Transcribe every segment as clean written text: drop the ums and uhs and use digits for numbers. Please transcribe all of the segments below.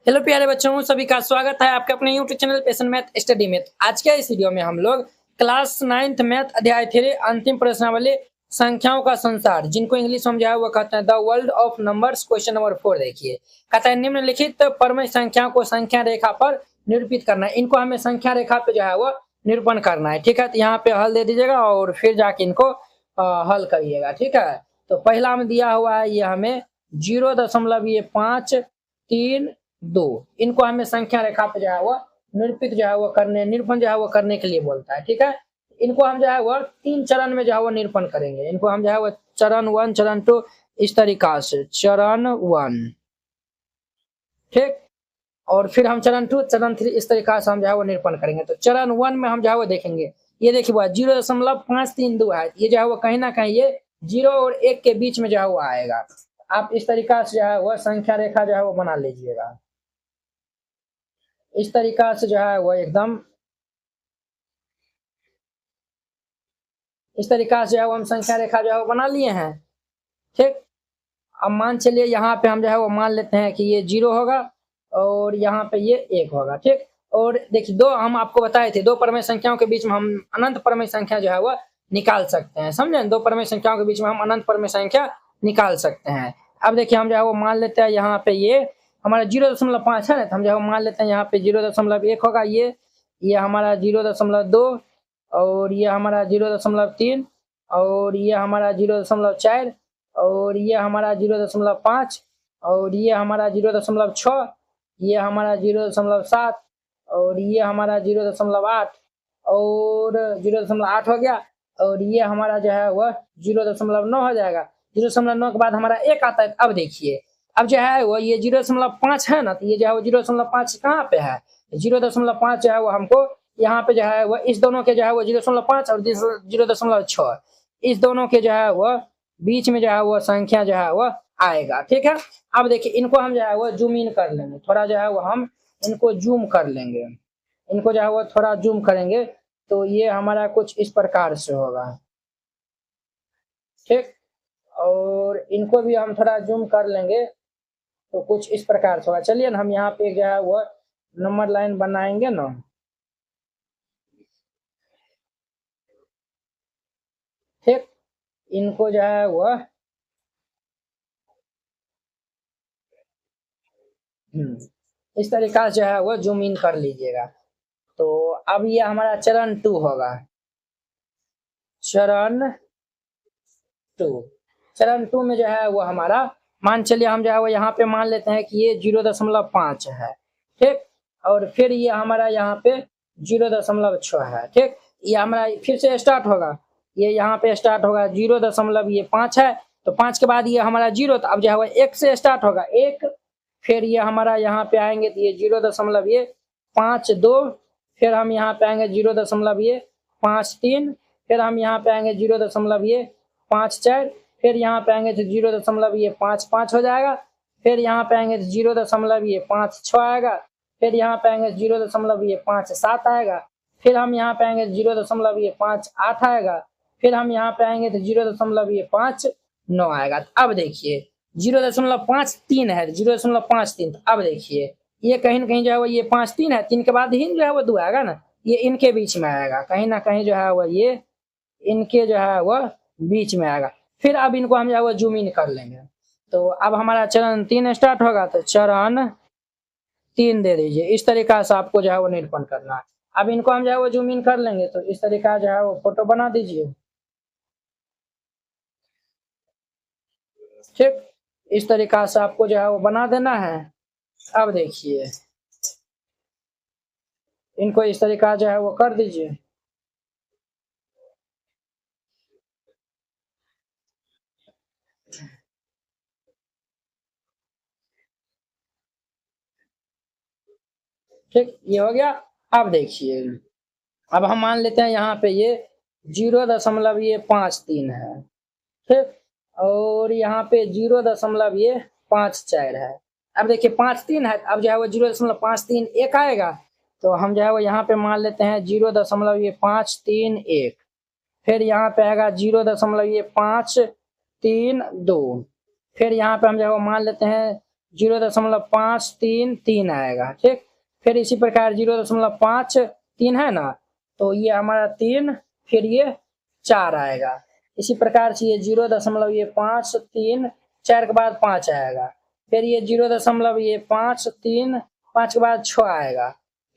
Hello प्यारे बच्चों, सभी का स्वागत है आपके अपने यूट्यूब चैनल पेशन मैथ स्टडी में। आज के इस वीडियो में हम लोग क्लास 9th मैथ अध्याय 3 अंतिम प्रश्नावली संख्याओं का संसार, जिनको इंग्लिश में जो है वो कहते हैं the world of numbers, question number 4 देखिए। कहता है निम्नलिखित परम संख्याओं को संख्या रेखा पर निरूपित करना है। इनको हमें संख्या रेखा पे जो है वो निरूपण करना है, ठीक है। तो यहाँ पे हल दे दीजिएगा और फिर जाके इनको हल करिएगा, ठीक है। तो पहला में दिया हुआ है ये हमें 0.532। इनको हमें संख्या रेखा पे जो है वो निरूपित जो है वो करने निरूपण जो है वो करने के लिए बोलता है, ठीक है। इनको हम जो है वो 3 चरण में जो है वो निरूपण करेंगे। इनको हम जो है वो चरण 1, चरण 2 इस तरीका से चरण 1, ठीक। और फिर हम चरण 2, चरण 3 इस तरीका से हम जो है वो निरूपण करेंगे। तो चरण 1 में हम जो है वो देखेंगे, ये देखिए 0.532 है। ये जो है वो कहीं ना कहीं ये 0 और 1 के बीच में जो है वो आएगा। आप इस तरीका से जो है वो संख्या रेखा जो है वो बना लीजिएगा। इस तरीका से जो है वो एकदम इस तरीका से जो है वो हम संख्या रेखा जो है वो बना लिए हैं, ठीक। अब मान चलिए यहाँ पे हम जो है वो मान लेते हैं कि ये 0 होगा और यहाँ पे ये 1 होगा, ठीक। और देखिए दो हम आपको बताए थे, दो परमेय संख्याओं के बीच में हम अनंत परमेय संख्या जो है वो निकाल सकते हैं, समझे। दो परमेय संख्याओं के बीच में हम अनंत परमेय संख्या निकाल सकते हैं। अब देखिए हम जो है वो मान लेते हैं यहाँ पे ये हमारा 0.5 है ना, तो हम जो है मान लेते हैं यहाँ पे 0.1 होगा। ये हमारा 0.2 और ये हमारा 0.3 और ये हमारा 0.4 और ये हमारा 0.5 और ये हमारा 0.6, ये हमारा 0.7 और ये हमारा 0.8 और 0.8 हो गया। और ये हमारा जो है वह 0.9 हो जाएगा। 0.9 के बाद हमारा 1 आता है। अब देखिए अब जो है वो ये 0.5 है ना, तो ये जो है वो 0.5 कहाँ पे है? 0.5 जो है वो हमको यहाँ पे जो है वो इस दोनों के जो है वो 0.5 और 0.6 इस दोनों के जो है वो बीच में जो है वो संख्या जो है वो आएगा, ठीक है। अब देखिए इनको हम जो है वो जूम इन कर लेंगे, थोड़ा जो है वो हम इनको जूम कर लेंगे। इनको जो है वो थोड़ा जूम करेंगे तो ये हमारा कुछ इस प्रकार से होगा, ठीक। और इनको भी हम थोड़ा जूम कर लेंगे तो कुछ इस प्रकार से होगा। चलिए ना हम यहाँ पे जो है वो नंबर लाइन बनाएंगे ना, ठीक। इनको जो है वो इस तरीका से जो है वो जूम इन कर लीजिएगा। तो अब ये हमारा चरण 2 होगा, चरण 2। चरण 2 में जो है वो हमारा मान चलिए हम जो है वो यहाँ पे मान लेते हैं कि ये 0.5 है, ठीक। और फिर ये हमारा यहाँ पे 0.6 है, ठीक। ये हमारा फिर से स्टार्ट होगा, ये यहाँ पे स्टार्ट होगा 0.5 है। तो 5 के बाद ये हमारा 0, तो अब जो है वो 1 से स्टार्ट होगा 1। फिर ये हमारा यहाँ पे आएंगे तो ये 0.52। फिर हम यहाँ पे आएंगे 0.53। फिर हम यहाँ पे आएंगे 0.54। फिर यहाँ पे आएंगे तो 0.55 हो जाएगा। फिर यहाँ पे आएंगे तो 0.56 आएगा। फिर यहाँ पे आएंगे 0.57 आएगा। फिर हम यहाँ पे आएंगे 0.58 आएगा। फिर हम यहाँ पे आएंगे तो 0.59 आएगा। अब देखिए 0.53 है, 0.53। अब देखिए ये कहीं ना कहीं जो है वो ये 5 3 है, 3 के बाद ही जो है वो 2 आएगा ना, ये इनके बीच में आएगा, कहीं ना कहीं जो है वो ये इनके जो है वो बीच में आएगा। फिर अब इनको हम जो है वो जूम इन कर लेंगे। तो अब हमारा चरण 3 स्टार्ट होगा, तो चरण 3 दे दीजिए। इस तरीका से आपको जो है वो निरूपण करना है। अब इनको हम जो है वो जूम इन कर लेंगे, तो इस तरीका जो है वो फोटो बना दीजिए, ठीक। इस तरीका से आपको जो है वो बना देना है। अब देखिए इनको इस तरीका जो है वो कर दीजिए, ठीक। ये हो गया। अब देखिए अब हम मान लेते हैं यहाँ पे ये 0.53 है, ठीक। और यहाँ पे 0.54 है। अब देखिए 5 3 है, अब जो है वो 0.53 1 आएगा। तो हम जो है वो यहाँ पे मान लेते हैं 0.531। फिर यहाँ पे आएगा 0.532। फिर यहाँ पे हम जो है वो मान लेते हैं 0.533 आएगा, ठीक। फिर इसी प्रकार 0.53 है ना, तो ये हमारा 3, फिर ये 4 आएगा। इसी प्रकार से ये 0.53, 4 के बाद 5 आएगा। फिर ये 0.53, 5 के बाद 6 आएगा।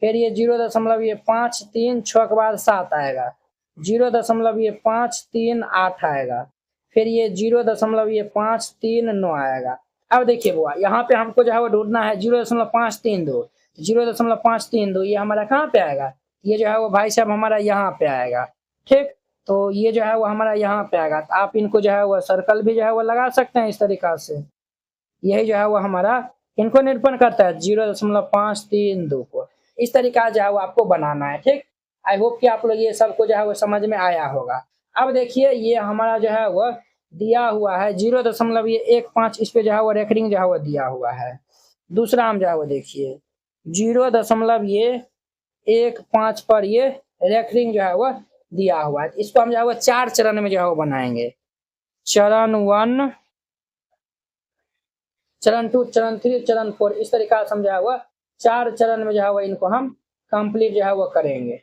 फिर ये 0.53, 6 के बाद 7 आएगा। 0.53, 8 आएगा। फिर ये 0.539 आएगा। अब देखिए बुआ, यहाँ पे हमको जो है वो ढूंढना है 0.532। 0.532 ये हमारा कहाँ पे आएगा, ये जो है वो भाई साहब हमारा यहाँ पे आएगा, ठीक। तो ये जो है वो हमारा यहाँ पे आएगा। तो आप इनको जो है वो सर्कल भी जो है वो लगा सकते हैं इस तरीका से। यही जो है वो हमारा इनको निरूपण करता है 0.532 को। इस तरीका जो है वो आपको बनाना है, ठीक। आई होप कि आप लोग ये सबको जो है वो समझ में आया होगा। अब देखिए ये हमारा जो है वो दिया हुआ है 0.15, इस पे जो है वो रेकरिंग जो है वो दिया हुआ है। दूसरा हम जो है वो देखिए 0.15 पर ये रेकरिंग जो है वो दिया हुआ है। इसको हम जो है वो 4 चरण में जो है वो बनाएंगे। चरण 1, चरण 2, चरण 3, चरण 4, इस तरीका से हम जो है वो 4 चरण में जो है वो इनको हम कंप्लीट जो है वो करेंगे,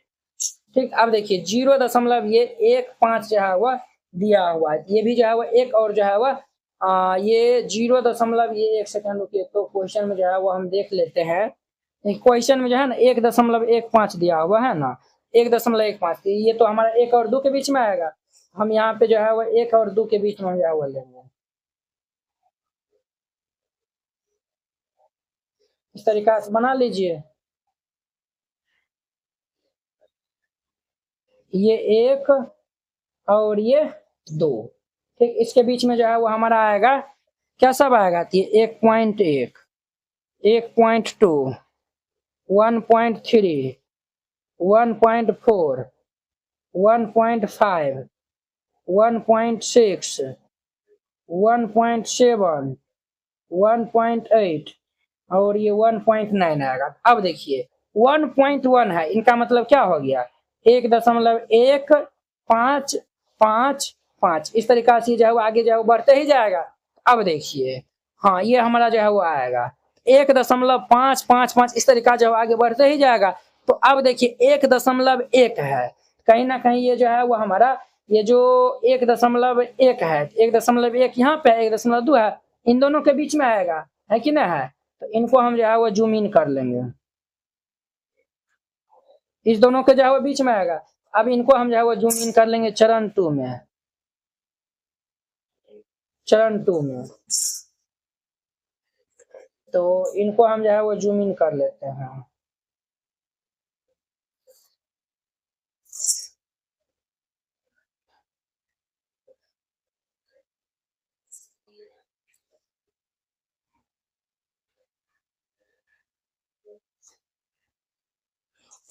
ठीक। अब देखिए 0.15 जो है वो दिया हुआ है। ये भी जो है वो एक और जो है वो ये 0. ये 1 सेकंड रुकिए, तो क्वेश्चन में जो है वो हम देख लेते हैं। क्वेश्चन में जो है ना 1.15 दिया हुआ है ना, 1.15, ये तो हमारा 1 और 2 के बीच में आएगा। हम यहाँ पे जो है वो 1 और 2 के बीच में हम जो है वो लेंगे। इस तरीका से बना लीजिए। ये 1 और ये 2, ठीक। इसके बीच में जो है वो हमारा आएगा क्या सब आएगा, 1.1, 1.2, 1.3, 1.4, 1.5, 1.6, 1.7, 1.8 और ये 1.9 आएगा। अब देखिए 1.1 है, इनका मतलब क्या हो गया, 1.1555, इस तरीका से जो है वो आगे जो है वो बढ़ते ही जाएगा। अब देखिए हाँ, ये हमारा जो है वो आएगा 1.555, इस तरीका जो आगे बढ़ते ही जाएगा। तो अब देखिए 1.1 है, कहीं ना कहीं ये जो है वो हमारा ये जो 1.1 है, 1.1 यहाँ पे 1.2 है, इन दोनों के बीच में आएगा, है कि ना है। तो इनको हम जो है वो जूम इन कर लेंगे, इस दोनों के जो है वो बीच में आएगा। अब इनको हम जो है वो जूम इन कर लेंगे चरण 2 में, चरण 2 में। तो इनको हम जो है वो जूम इन कर लेते हैं।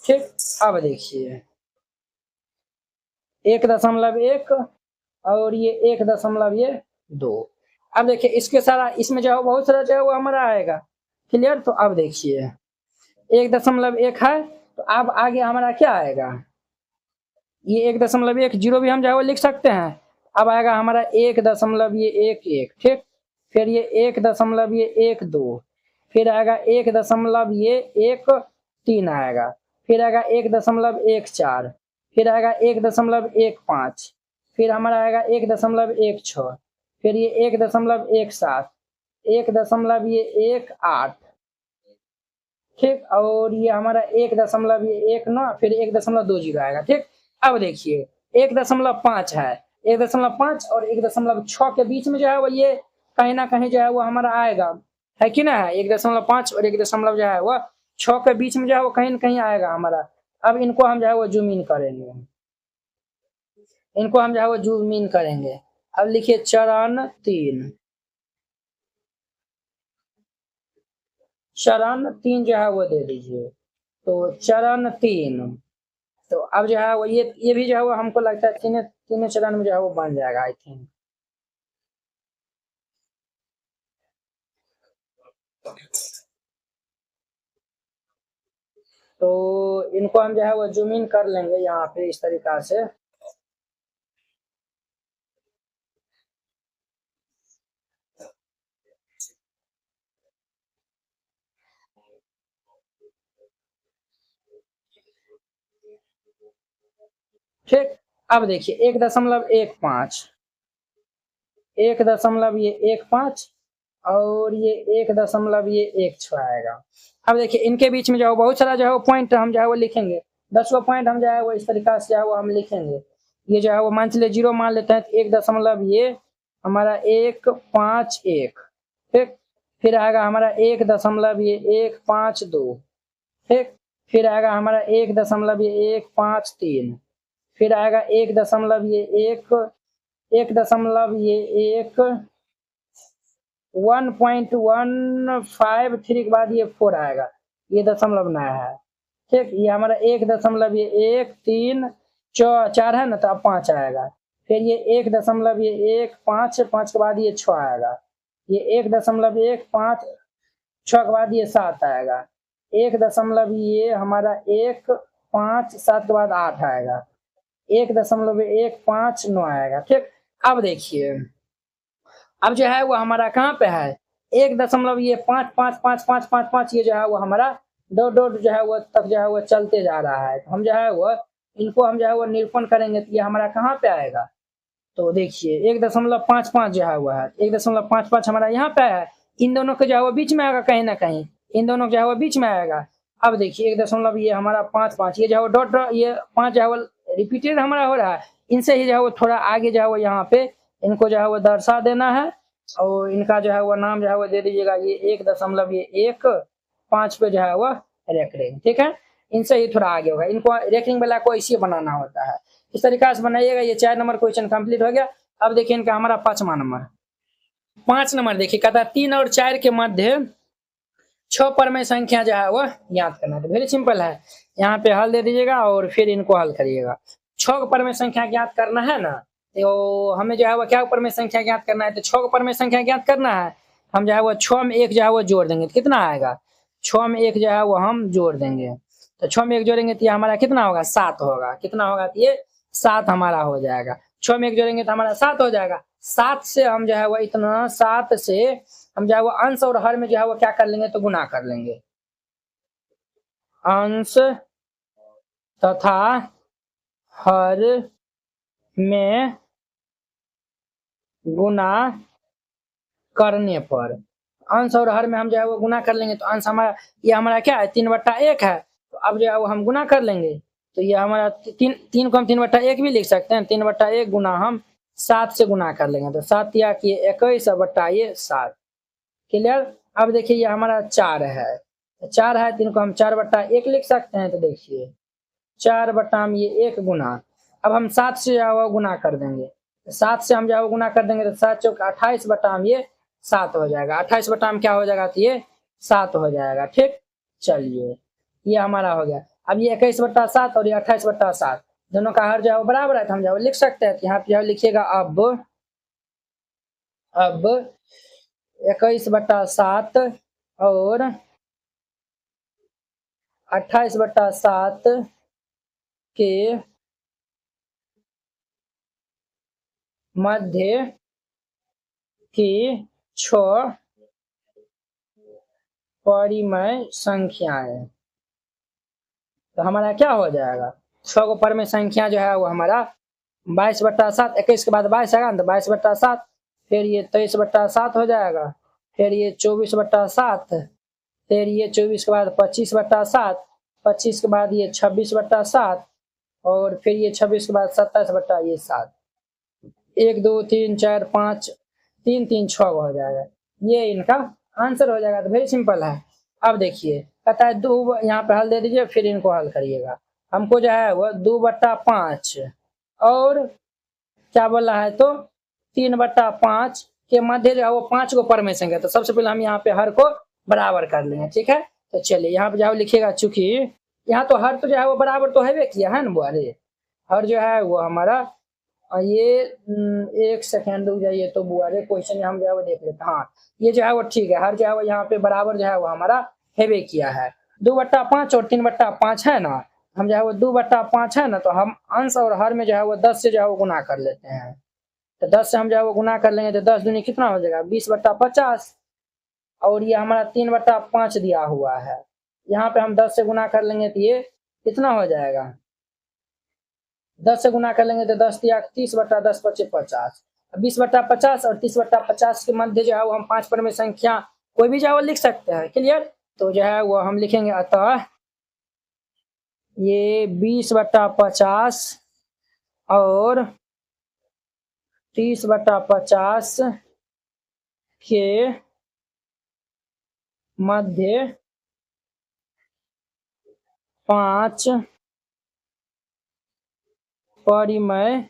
ठीक, अब देखिए 1.1 और ये 1.2। अब देखिए इसके सारा इसमें जो है बहुत सारा जो है वो हमारा आएगा, क्लियर। तो अब देखिए 1.1 है, तो अब आगे हमारा क्या आएगा, ये 1.1 जीरो भी हम जो है वो लिख सकते हैं। अब आएगा हमारा 1.1, ठीक। फिर ये 1.1 2, फिर आएगा 1.1 3 आएगा। फिर आएगा 1.14, फिर आएगा 1.15, फिर हमारा आएगा 1.16, फिर ये 1.17, 1.18, ठीक। और ये हमारा 1.19, फिर 1.20 आएगा, ठीक। अब देखिए 1.5 है, 1.5 और 1.6 के बीच में जो है वो ये कहीं ना कहीं जो है वो हमारा आएगा, है कि ना है। 1.5 और 1 जो है वो 6 के बीच में जो है वो कहीं ना कहीं आएगा हमारा। अब इनको हम जो है वो जूम इन करेंगे, इनको हम जो है वो जूम इन करेंगे। अब लिखिए चरण 3, चरण 3 जो है वो दे दीजिए। तो चरण 3, तो अब जो है वो ये भी जो है वो हमको लगता है तीनों तीनों चरण में जो है वो बन जाएगा आई थिंक। तो इनको हम जो है वो जूम इन कर लेंगे यहाँ पे इस तरीका से। ठीक। अब देखिए 1.15, 1.15 और ये 1.16 आएगा। अब देखिए इनके बीच में जो है बहुत सारा जो है वो पॉइंट हम जो है वो लिखेंगे, 10 गो पॉइंट हम जो है वो इस तरीका से जो है वो हम लिखेंगे। ये जो है वो मान चलिए 0 मान लेते हैं, तो 1 दशमलव ये हमारा 151, ठीक। फिर आएगा हमारा 1.152, ठीक। फिर आएगा हमारा 1.153, फिर आएगा 1.153 के बाद ये 4 आएगा, ये दशमलव नया है, ठीक। ये हमारा 1.134 है ना, तो अब 5 आएगा। फिर ये 1.155 के बाद ये 6 आएगा, ये 1.156 के बाद ये 7 आएगा, 1.157 के बाद 8 आएगा, 1.159 आएगा, ठीक। अब देखिए अब जो है वो हमारा कहाँ पे है, 1.5555555 ये जो है वो हमारा डॉट डॉट जो है वो तक जो है वो चलते जा रहा है। हम जो है वो इनको हम जो है वो निरूपण करेंगे तो ये हमारा कहाँ पे आएगा, तो देखिए 1.55 जो है वो है 1.55 हमारा यहाँ पे है, इन दोनों के जो है वो बीच में आएगा, कहीं ना कहीं इन दोनों जो है वो बीच में आएगा। अब देखिए 1 दशमलव ये हमारा 5 ये जो है डॉट ये 5 जो है वो रिपीटेड हमारा हो रहा है, इनसे ही जो है वो थोड़ा आगे जो है वो यहाँ पे इनको जो है वो दर्शा देना है, और इनका जो है वो नाम जो है वो दे दीजिएगा ये 1.15 पे जो है वो रेकरिंग, ठीक है। इनसे ही थोड़ा आगे होगा, इनको रेकरिंग वाला को इसी बनाना होता है, इस तरीका से बनाइएगा। ये 4 नंबर क्वेश्चन कंप्लीट हो गया। अब देखिए इनका हमारा 5वां नंबर, 5 नंबर देखिए कहता है 3 और 4 के मध्य 6 परमेय संख्या जो है वो ज्ञात करना है। तो वेरी सिंपल है, यहाँ पे हल दे दीजिएगा और फिर इनको हल करिएगा। 6 परमेय संख्या ज्ञात करना है ना, तो हमें जो है वो क्या परमेय संख्या ज्ञात करना है, तो 6 परमेय संख्या ज्ञात करना है। हम जो है वो 6 में 1 जो है वो जोड़ देंगे तो कितना आएगा, 6 में 1 जो है वो हम जोड़ देंगे, तो 6 में 1 जोड़ेंगे तो ये हमारा कितना होगा, 7 होगा। कितना होगा, तो ये 7 हमारा हो जाएगा। 6 में 1 जोड़ेंगे तो हमारा 7 हो जाएगा। 7 से हम जो है वो इतना 7 से हम जो है वो अंश और हर में जो है वो क्या कर लेंगे, तो गुना कर लेंगे। अंश तथा हर में गुना करने पर, अंश और हर में हम जो है वो गुना कर लेंगे, तो अंश हमारा ये हमारा क्या है 3/1 है, तो अब जो है वो हम गुना कर लेंगे, तो ये हमारा 3 को हम 3/1 भी लिख सकते हैं। 3/1 गुना हम 7 से गुना कर लेंगे, तो 7 या कि 21 बट्टा ये 7, क्लियर। अब देखिए ये हमारा 4 है, 4 है, 3 को हम 4/1 लिख सकते हैं, तो देखिए 4 हम ये 1 गुना, अब हम 7 से जो है गुना कर देंगे, 7 से हम जो है गुना कर देंगे, तो 7 चौक 28 हम ये 7 हो जाएगा, 28 हम क्या हो जाएगा, तो ये 7 हो जाएगा, ठीक। चलिए ये हमारा हो गया। अब ये 21/7 और ये 28/7 दोनों का हर जो है बराबर है, तो हम जो लिख सकते हैं, यहाँ पे जो लिखिएगा अब 21/7 और 28/7 के मध्य की 6 परिमेय संख्याएं, तो हमारा क्या हो जाएगा, 6 को परिमेय संख्या जो है वो हमारा 22/7, 21 के बाद 22 आएगा, तो 22/7, फिर ये 23/7 हो जाएगा, फिर ये 24/7, फिर ये 24 के बाद 25/7, 25 के बाद ये 26/7, और फिर ये 26 के बाद 27/7, 1 2 3 4 5 3 3 6 हो जाएगा, ये इनका आंसर हो जाएगा। तो वेरी सिंपल है। अब देखिए कहता है 2, यहाँ पे हल दे दीजिए, फिर इनको हल करिएगा। हमको जो है वो 2/5 और क्या बोला है, तो 3/5 के मध्य जो है वो 5 को परमेय संख्या, तो सबसे पहले हम यहाँ पे हर को बराबर कर लेंगे, ठीक है। तो चलिए यहाँ पे जाओ लिखिएगा, चूंकि यहाँ तो हर तो जो है वो बराबर तो है किया है ना बुआरे, हर जो है वो हमारा ये 1 सेकेंड रुक जाइए, तो बुआरे क्वेश्चन हम जो है वो देख लेते हैं। हाँ ये जो है वो ठीक है, हर जो है वो यहाँ पे बराबर जो है वो हमारा हेवे किया है। 2/5 और 3/5 है ना, हम जो है वो 2/5 है ना, तो हम अंश और हर में जो है वो 10 से जो है वो गुना कर लेते हैं, तो 10 से हम जो है वो गुना कर लेंगे, तो 10 दूनी कितना हो जाएगा, 20/50, और ये हमारा 3/5 दिया हुआ है, यहाँ पे हम 10 से गुना कर लेंगे, तो ये कितना हो जाएगा, 10 से गुना कर लेंगे तो 10 दिया 30 बटा 10 बचे 50। 20 बटा 50 और 30 बटा 50 के मध्य जो है वो हम 5 पर में संख्या कोई भी जो है वो लिख सकते हैं। क्लियर? तो जो है वो हम लिखेंगे, अतः ये 20 बटा 50 और 30 बटा 50 के मध्य 5 परिमेय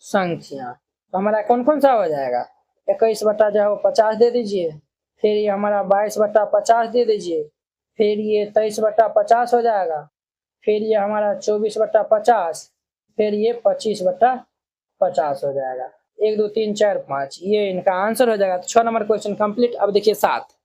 संख्या। तो हमारा कौन कौन सा हो जाएगा? 21 बटा जो है वो 50 दे दीजिए, फिर ये हमारा 22 बटा 50 दे दीजिए, फिर ये 23 बटा 50 हो जाएगा, फिर ये हमारा 24 बटा 50, फिर ये 25 बटा 50 हो जाएगा। 1 2 3 4 5 ये इनका आंसर हो जाएगा। तो 6 नंबर क्वेश्चन कंप्लीट। अब देखिए 7।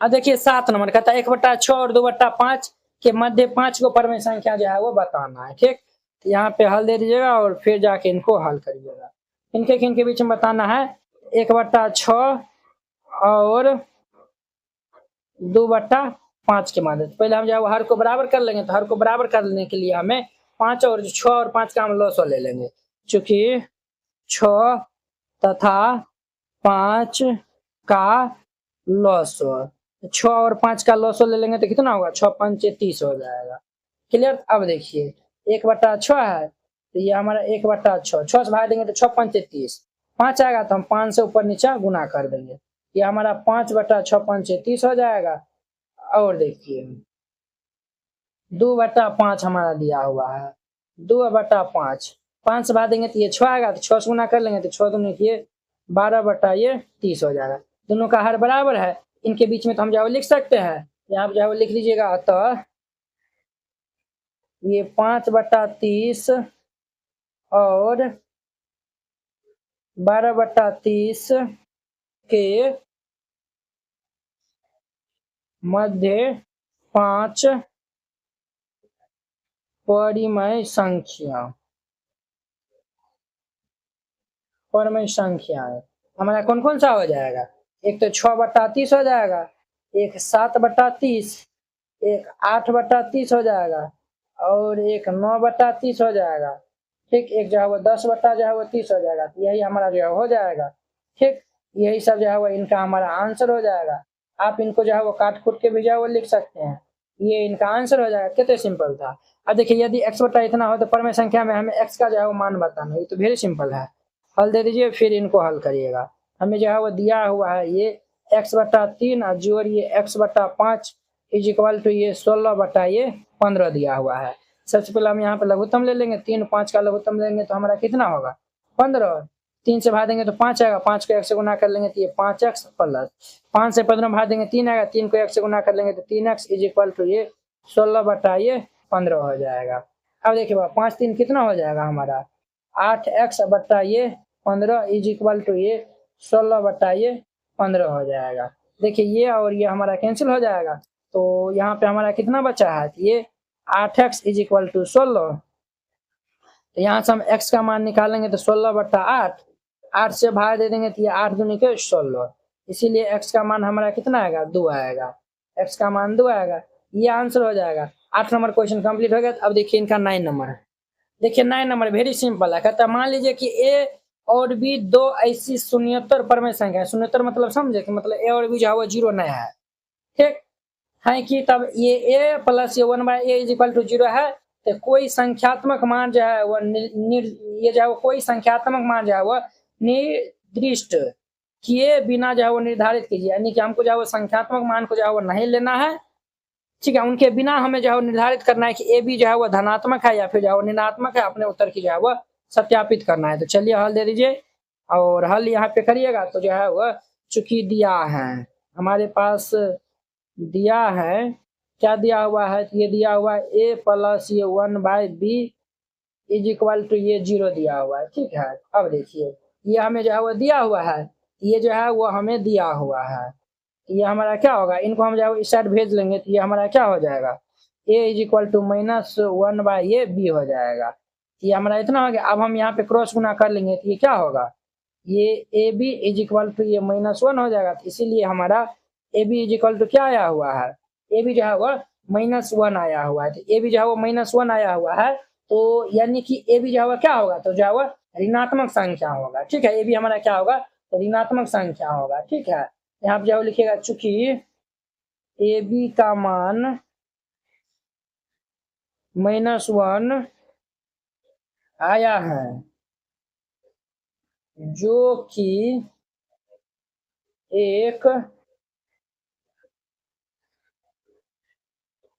अब देखिए 7 नंबर कहता है 1 बटा 6 और 2 बटा 5 के मध्य 5 को परिमेय संख्या जो है वो बताना है। ठीक, तो यहाँ पे हल दे दीजिएगा और फिर जाके इनको हल करिएगा। इनके बीच में बताना है 1 बटा 6 और 2 बटा 5 के मध्य। तो पहले हम जो है हर को बराबर कर लेंगे। तो हर को बराबर करने के लिए हमें 5 और 6 और 5 का हम लॉसो ले लेंगे, चूंकि 6 तथा 5 का लॉसो, 6 और 5 का लॉसो ले लेंगे तो कितना होगा? 6 5 30 हो जाएगा। क्लियर? अब देखिए 1 बटा 6 है तो ये हमारा 1 बटा 6, 6 से भाग देंगे तो 6 5 30, 5 आएगा तो हम 5 से ऊपर नीचे गुना कर देंगे, ये हमारा 5 बटा 6 5 30 हो जाएगा। और देखिए 2 बटा 5 हमारा दिया हुआ है, 2 बटा 5, 5 से भाग देंगे तो ये 6 आएगा तो 6 से गुना कर लेंगे तो 6 दूनी ये 12 बटा ये 30 हो जाएगा। दोनों का हर बराबर है, इनके बीच में तो हम जो लिख सकते हैं, यहाँ पे जो लिख लीजिएगा, अतः ये 5 बटा 30 और 12 बटा 30 के मध्य 5 परिमेय संख्या, परिमेय संख्या है। हमारा कौन कौन सा हो जाएगा? एक तो 6 बटा 30 हो जाएगा, एक 7 बटा 30, एक 8 बटा 30 हो जाएगा और एक 9 बटा 30 हो जाएगा। ठीक, एक जो है वो 10 बटा जो है वो 30 हो जाएगा। तो यही हमारा जो है हो जाएगा। ठीक, यही सब जो है वो इनका हमारा आंसर हो जाएगा। आप इनको जो है वो काट कूट के भी जो है वो लिख सकते हैं, ये इनका आंसर हो जाएगा। कितने सिंपल था। अब देखिए यदि x बटा इतना हो तो परिमेय संख्या में हमें x का जो है वो मान बताना है। ये तो वेरी सिंपल है। हल दे दीजिए फिर इनको हल करिएगा। हमें जो है वो दिया हुआ है ये x बटा 3 और जोड़िए x बटा 5 इज इक्वल टू ये 16 बटा ये 15 दिया हुआ है। सबसे पहले हम यहाँ पे लघुत्तम ले लेंगे, 3 5 का लघुत्तम लेंगे तो हमारा कितना होगा? 15। 3 से भाग देंगे तो 5 आएगा, 5 को 1 से गुना कर लेंगे तो ये 5x प्लस 5 से 15 भाग देंगे 3 आएगा, 3 को 1 से गुना कर लेंगे तो 3x इज इक्वल टू ये 16 बटा ये 15 हो जाएगा। अब देखिए 5 3 कितना हो जाएगा हमारा? 8x बटा ये 15 इज इक्वल टू ये 16 बटा ये 15 हो जाएगा। देखिए ये और ये हमारा कैंसिल हो जाएगा, तो यहाँ पे हमारा कितना बचा है? ये 8x इज इक्वल टू 16। तो यहाँ से हम x का मान निकालेंगे तो 16 बटा 8, 8 से भाग दे देंगे तो ये 8 दूनी के 16, इसीलिए x का मान हमारा कितना आएगा? 2 आएगा। x का मान 2 आएगा, ये आंसर हो जाएगा। 8 नंबर क्वेश्चन कंप्लीट हो गया। अब देखिए इनका 9 नंबर है। देखिए 9 नंबर वेरी सिंपल है। कहता है मान लीजिए कि a और b दो ऐसी शून्यतर परिमेय संख्या है। शून्यतर मतलब समझे कि मतलब a और b जो है वो 0 नहीं है। ठीक है कि तब ये a प्लस ये 1/a इज इक्वल टू 0 है, तो कोई संख्यात्मक मान जो है वो ये जो है वो कोई संख्यात्मक मान जो है वो निर्दिष्ट किए बिना जो है वो निर्धारित कीजिए, यानी कि हमको जो है वो संख्यात्मक मान को जो है वो नहीं लेना है। ठीक है, उनके बिना हमें जो है निर्धारित करना है कि ए बी जो है वो धनात्मक है या फिर जो है वो ऋणात्मक है। अपने उत्तर की जो है वो सत्यापित करना है। तो चलिए हल दे दीजिए और हल यहाँ पे करिएगा। तो जो है वह चूंकि दिया है हमारे पास, दिया है क्या दिया हुआ है? ये दिया हुआ है a प्लस ये 1/b इज इक्वल टू ये 0 दिया हुआ है। ठीक है, अब देखिए ये हमें जो है वो दिया हुआ है, ये जो है वो हमें दिया हुआ है, ये हमारा क्या होगा? इनको हम जो है इस साइड भेज लेंगे तो ये हमारा क्या हो जाएगा? a is equal to -1/b हो जाएगा। ये हमारा इतना हो गया। अब हम यहाँ पे क्रॉस गुना कर लेंगे तो ये क्या होगा? ये a b is equal to ये -1 हो जाएगा। तो इसीलिए हमारा a b is equal to क्या आया हुआ है? ए बी जो है वो -1 आया हुआ है। तो ए बी जो है वो -1 आया हुआ है, तो यानी कि ए भी जो है क्या होगा, तो जो है ऋणात्मक संख्या होगा। ठीक है, ए भी हमारा क्या होगा, तो ऋणात्मक संख्या होगा। ठीक है, यहाँ पे जो लिखिएगा चूंकि ए बी का मान -1 आया है, जो कि एक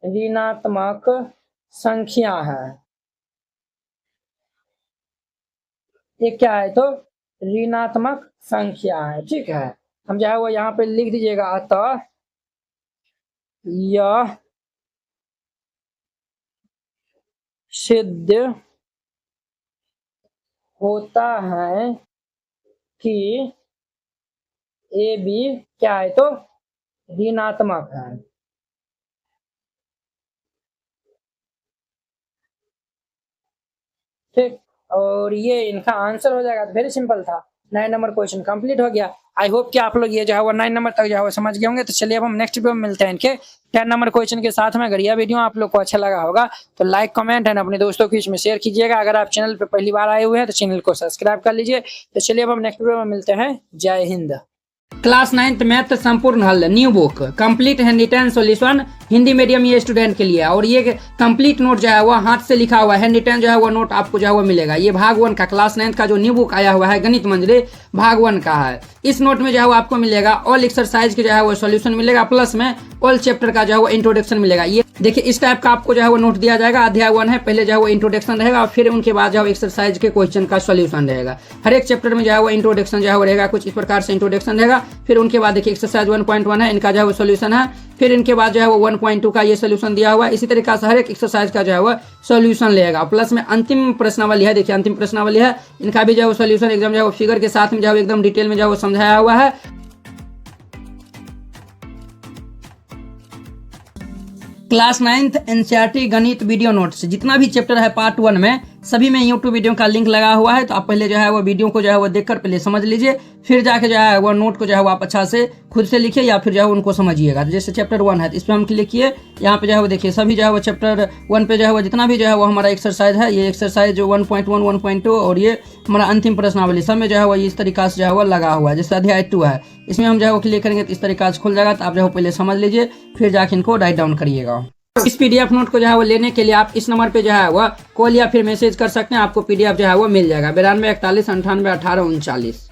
ऋणात्मक संख्या है। ये क्या है, तो ऋणात्मक संख्या है। ठीक है, हम जो है वो यहाँ पे लिख दीजिएगा, अतः यह सिद्ध होता है कि ए बी क्या है, तो ऋणात्मक है। ठीक, और ये इनका आंसर हो जाएगा। तो वेरी सिंपल था, 9 नंबर क्वेश्चन कंप्लीट हो गया। आई होप कि आप लोग ये जो है वो 9 नंबर तक जो है वो समझ गए होंगे। तो चलिए अब हम नेक्स्ट वीडियो में मिलते हैं इनके 10 नंबर क्वेश्चन के साथ में। अगर यह वीडियो आप लोग को अच्छा लगा होगा तो लाइक, कमेंट एंड अपने दोस्तों के इसमें शेयर कीजिएगा। अगर आप चैनल पर पहली बार आए हुए हैं तो चैनल को सब्सक्राइब कर लीजिए। तो चलिए अब हम नेक्स्ट वीडियो में मिलते हैं। जय हिंद। क्लास 9th मैथ संपूर्ण हल new book complete hand written solution Hindi medium ये स्टूडेंट के लिए। और ये कंप्लीट नोट जो है वो हाथ से लिखा हुआ हैंड रिटन जो है वो नोट आपको जो है वो मिलेगा। ये भाग 1 का क्लास 9th का जो न्यू बुक आया हुआ है गणित मंजरी भाग 1 का है। इस नोट में जो है वो आपको मिलेगा ऑल एक्सरसाइज के जो है वो सॉल्यूशन मिलेगा, प्लस में ऑल चैप्टर का जो है वो इंट्रोडक्शन मिलेगा। ये देखिए इस टाइप का आपको जो है वो नोट दिया जाएगा। अध्याय 1 है, पहले जो है वो इंट्रोडक्शन रहेगा और फिर उनके बाद जो है एक्सरसाइज के क्वेश्चन का सॉल्यूशन रहेगा। हर एक चैप्टर में जो है वो इंट्रोडक्शन जो है वो रहेगा, कुछ इस प्रकार से इंट्रोडक्शन रहेगा। फिर उनके बाद देखिए एक्सरसाइज 1.1 है, इनका जो है वो सॉल्यूशन है। फिर इनके बाद जो है वो 1.2 का ये सॉल्यूशन दिया हुआ है। इसी तरीके से हर एक एक्सरसाइज का जो है वो सॉल्यूशन लेगा। प्लस में अंतिम प्रश्नावली है, देखिए अंतिम प्रश्नावली है, इनका भी जो है वो सॉल्यूशन एकदम जो है वो फिगर के साथ में जो है एकदम डिटेल में जो है वो समझाया हुआ है। क्लास 9th एनसीईआरटी गणित वीडियो नोट्स जितना भी चैप्टर है पार्ट 1 में सभी में यूट्यूब वीडियो का लिंक लगा हुआ है। तो आप पहले जो है वो वीडियो को जो है वो देखकर पहले समझ लीजिए, फिर जाके जो है वो नोट को जो है वो आप अच्छा से खुद से लिखिए या फिर जो है उनको समझिएगा। तो जैसे चैप्टर 1 है तो इस पर हम क्लिक किए, यहाँ पे जो है वो देखिए सभी जो है वो चैप्टर 1 पे जो है वो जितना भी जो है वो हमारा एक्सरसाइज है, ये एक्सरसाइज 1.1 1.2 और ये हमारा अंतिम प्रश्नावली सब में जो है वो इस तरीका से जो है वो लगा हुआ है। जैसे अध्याय 2 है, इसमें हम जो है वो क्लिक करेंगे तो इस तरीका से खुल जाएगा। तो आप जो है पहले समझ लीजिए, फिर जाके इनको राइट डाउन करिएगा। इस पीडीएफ नोट को जो है वो लेने के लिए आप इस नंबर पे जो है वो कॉल या फिर मैसेज कर सकते हैं। आपको पीडीएफ जो है वो मिल जाएगा 92 41 98 18 39।